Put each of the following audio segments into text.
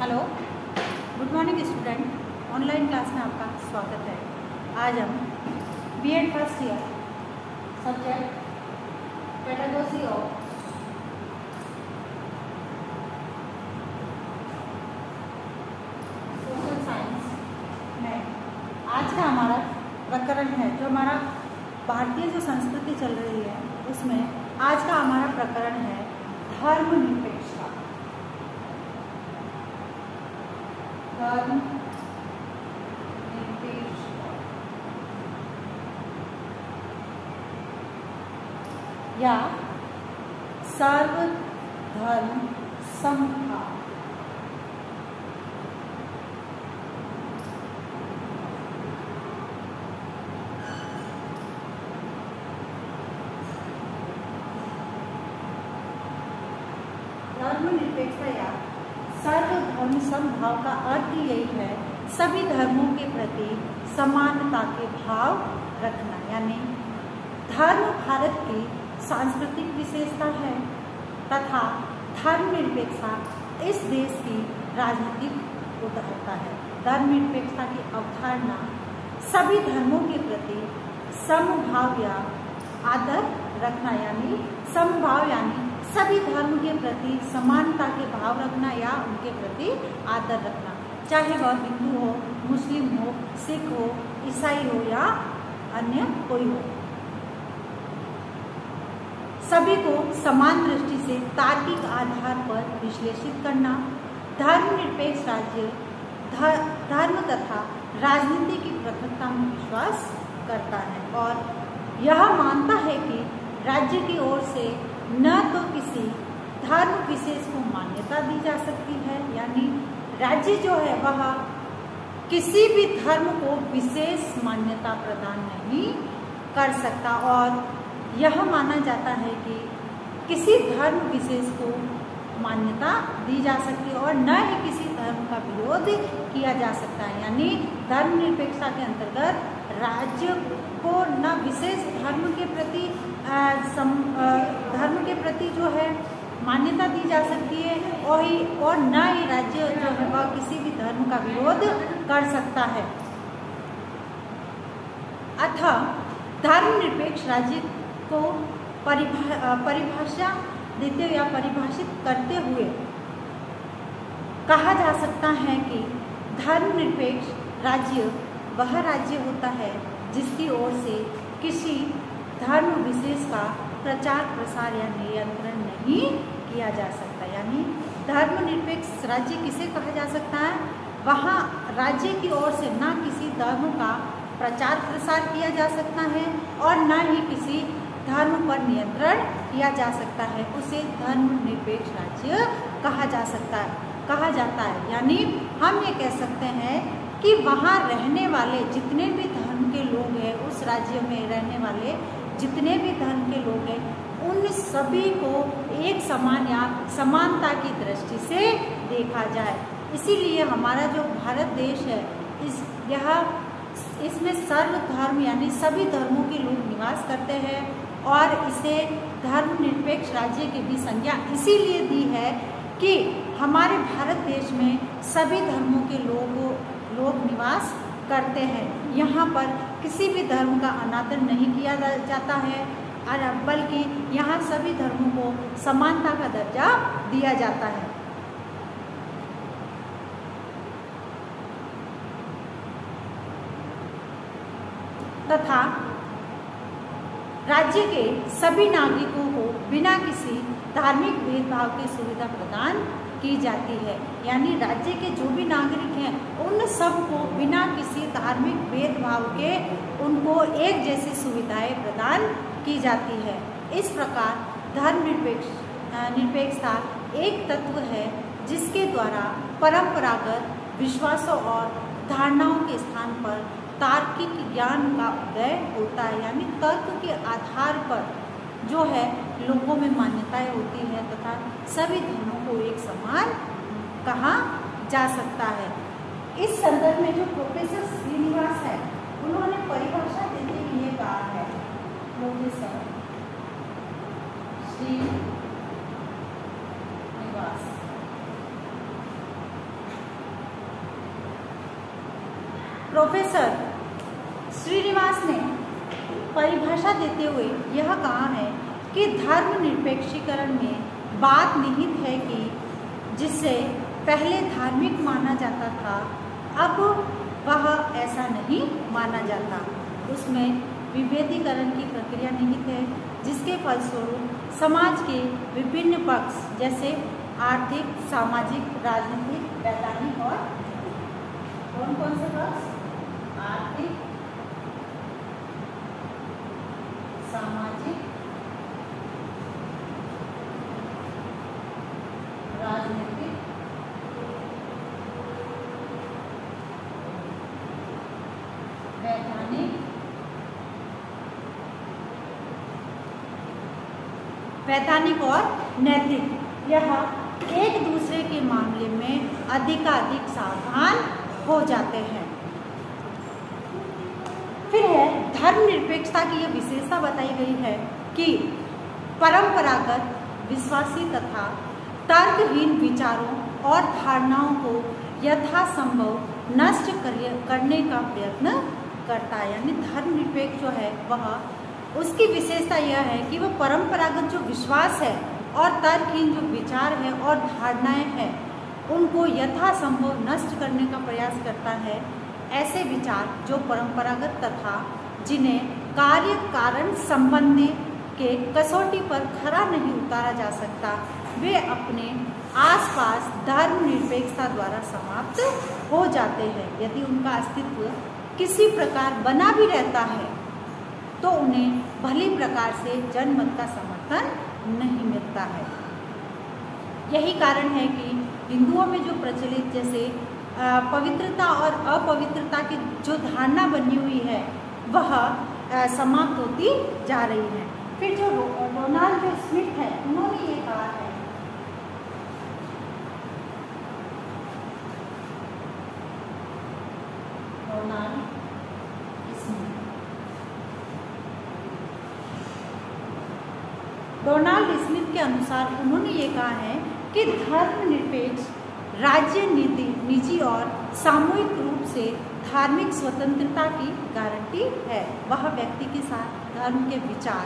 Hello, good morning student. Online class में आपका स्वागत है। आज हम BEd first year subject pedagogy of social science में आज का हमारा प्रकरण है। जो हमारा भारतीय जो संस्कृति चल रही है उसमें आज का हमारा प्रकरण है धर्मनिरपेक्षता। या सर्वधर्म समभाव। धर्मनिरपेक्षता या सर्वधर्म समभाव का अर्थ यही है सभी धर्मों के प्रति समानता के भाव रखना। यानी धर्म भारत की सांस्कृतिक विशेषता है तथा धर्मनिरपेक्षता इस देश की राजनीतिक उदारता है। धर्मनिरपेक्षता की अवधारणा सभी धर्मों के प्रति समभाव या आदर रखना, यानी समभाव यानी सभी धर्म के प्रति समानता के भाव रखना या उनके प्रति आदर रखना, चाहे वह हिंदू हो, मुस्लिम हो, सिख हो, ईसाई हो या अन्य कोई हो। सभी को समान दृष्टि से तार्किक आधार पर विश्लेषित करना। धर्मनिरपेक्ष राज्य धर्म तथा राजनीति की पृथकता में विश्वास करता है और यह मानता है कि राज्य की ओर से न तो किसी धर्म विशेष को मान्यता दी जा सकती है, यानी राज्य जो है वह किसी भी धर्म को विशेष मान्यता प्रदान नहीं कर सकता और यह माना जाता है कि किसी धर्म विशेष को मान्यता दी जा सकती है और न ही किसी धर्म का विरोध किया जा सकता है। यानी धर्मनिरपेक्षता के अंतर्गत राज्य को न विशेष धर्म के प्रति जो है मान्यता दी जा सकती है और न ही राज्य जो है वह किसी भी धर्म का विरोध कर सकता है। अतः धर्मनिरपेक्ष राज्य को परिभाषा देते या परिभाषित करते हुए कहा जा सकता है कि धर्मनिरपेक्ष राज्य वह राज्य होता है जिसकी ओर से किसी धर्म विशेष का प्रचार प्रसार या नियंत्रण नहीं किया जा सकता। यानी धर्मनिरपेक्ष राज्य किसे कहा जा सकता है? वहाँ राज्य की ओर से न किसी धर्म का प्रचार प्रसार किया जा सकता है और न ही किसी धर्म पर नियंत्रण किया जा सकता है। उसे धर्मनिरपेक्ष राज्य कहा जाता है। यानी हम ये कह सकते हैं कि वहाँ रहने वाले जितने भी धर्म के लोग हैं, उस राज्य में रहने वाले जितने भी धर्म के लोग हैं, उन सभी को एक समान या समानता की दृष्टि से देखा जाए। इसीलिए हमारा जो भारत देश है इसमें सर्वधर्म यानी सभी धर्मों के लोग निवास करते हैं और इसे धर्मनिरपेक्ष राज्य की भी संज्ञा इसीलिए दी है कि हमारे भारत देश में सभी धर्मों के लोग निवास करते हैं। यहाँ पर किसी भी धर्म का अनादर नहीं किया जाता है बल्कि यहाँ सभी धर्मों को समानता का दर्जा दिया जाता है। तथा राज्य के सभी नागरिकों को बिना किसी धार्मिक भेदभाव की सुविधा प्रदान की जाती है। यानी राज्य के जो भी नागरिक हैं उन सबको बिना किसी धार्मिक भेदभाव के उनको एक जैसी सुविधाएं प्रदान की जाती है। इस प्रकार धर्मनिरपेक्षता एक तत्व है जिसके द्वारा परंपरागत विश्वासों और धारणाओं के स्थान पर तार्किक ज्ञान का उदय होता है। यानी तर्क के आधार पर जो है लोगों में मान्यताएं होती है तथा सभी धर्मों को एक समान कहा जा सकता है। इस संदर्भ में जो प्रोफेसर श्रीनिवास है उन्होंने परिभाषा देते हुए कहा है, प्रोफेसर श्रीनिवास प्रोफेसर श्रीनिवास ने परिभाषा देते हुए यह कहा है कि धर्मनिरपेक्षीकरण में बात निहित है कि जिससे पहले धार्मिक माना जाता था अब वह ऐसा नहीं माना जाता। उसमें विभेदीकरण की प्रक्रिया निहित है जिसके फलस्वरूप समाज के विभिन्न पक्ष जैसे आर्थिक, सामाजिक, राजनीतिक, वैधानिक और कौन कौन से पक्ष? आर्थिक, सामाजिक, राजनीतिक, वैधानिक और नैतिक यह एक दूसरे के मामले में अधिकाधिक सावधान हो जाते हैं। फिर है धर्मनिरपेक्षता की यह विशेषता बताई गई है कि परंपरागत, विश्वासी तथा तर्कहीन विचारों और धारणाओं को यथासंभव नष्ट करने का प्रयत्न करता है। यानी धर्मनिरपेक्ष जो है वह उसकी विशेषता यह है कि वह परंपरागत जो विश्वास है और तर्कहीन जो विचार है और धारणाएं हैं उनको यथासंभव नष्ट करने का प्रयास करता है। ऐसे विचार जो परंपरागत तथा जिन्हें कार्य कारण संबंधी के कसौटी पर खरा नहीं उतारा जा सकता वे अपने आसपास धर्मनिरपेक्षता द्वारा समाप्त हो जाते हैं। यदि उनका अस्तित्व किसी प्रकार बना भी रहता है तो उन्हें भली प्रकार से जनमत का समर्थन नहीं मिलता है। यही कारण है कि हिंदुओं में जो प्रचलित जैसे पवित्रता और अपवित्रता की जो धारणा बनी हुई है वह समाप्त होती जा रही है। फिर जो डोनाल्ड स्मिथ है उन्होंने ये कहा है डोनाल्ड स्मिथ के अनुसार उन्होंने ये कहा है कि धर्मनिरपेक्ष राज्य निजी और सामूहिक रूप से धार्मिक स्वतंत्रता की गारंटी है। वह व्यक्ति के साथ धर्म के विचार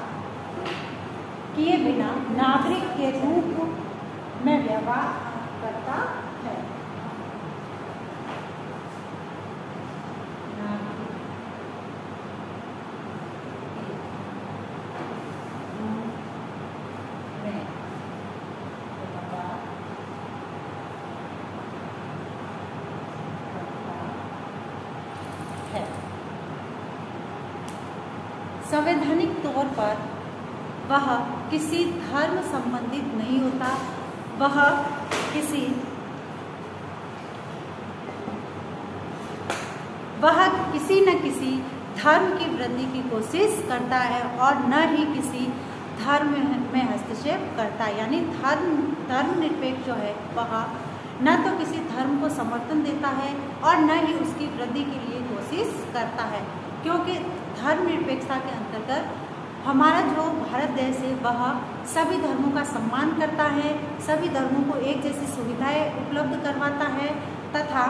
किए बिना नागरिक के रूप में व्यवहार करता है। संवैधानिक तौर पर वह किसी धर्म संबंधित नहीं होता, वह किसी न किसी धर्म की वृद्धि की कोशिश करता है और न ही किसी धर्म में हस्तक्षेप करता है। यानी धर्मनिरपेक्ष जो है वह न तो किसी धर्म को समर्थन देता है और न ही उसकी वृद्धि के लिए कोशिश करता है, क्योंकि धर्मनिरपेक्षता के अंतर्गत हमारा जो भारत देश है वह सभी धर्मों का सम्मान करता है, सभी धर्मों को एक जैसी सुविधाएं उपलब्ध करवाता है तथा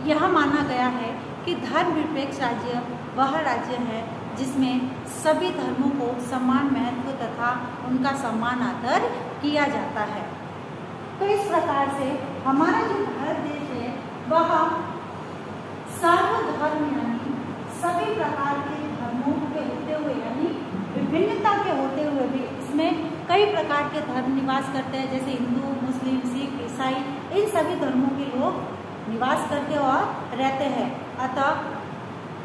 यह माना गया है कि धर्मनिरपेक्ष राज्य वह राज्य है जिसमें सभी धर्मों को समान महत्व तथा उनका सम्मान आदर किया जाता है। तो इस प्रकार से हमारा जो भारत देश है वह सर्वधर्म यानी सभी प्रकार के धर्मों के होते हुए यानी विभिन्नता के होते हुए भी इसमें कई प्रकार के धर्म निवास करते हैं, जैसे हिंदू, मुस्लिम, सिख, ईसाई, इन सभी धर्मों के लोग निवास करते और रहते हैं। अतः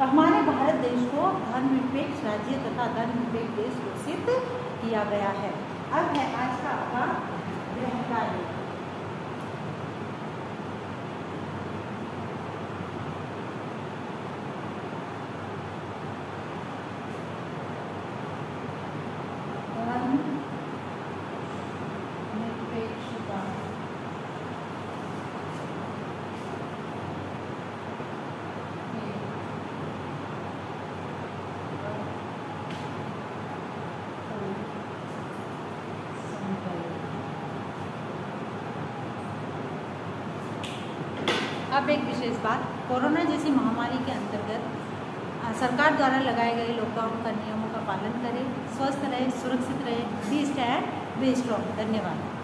हमारे भारत देश को धर्मनिरपेक्ष राज्य तथा धर्मनिरपेक्ष देश घोषित किया गया है। अब है आज का आपका गृह कार्य। अब एक विशेष बात, कोरोना जैसी महामारी के अंतर्गत सरकार द्वारा लगाए गए लॉकडाउन का नियमों का पालन करें, स्वस्थ रहें, सुरक्षित रहें, बी स्टैंड बी स्ट्रॉन्ग। धन्यवाद।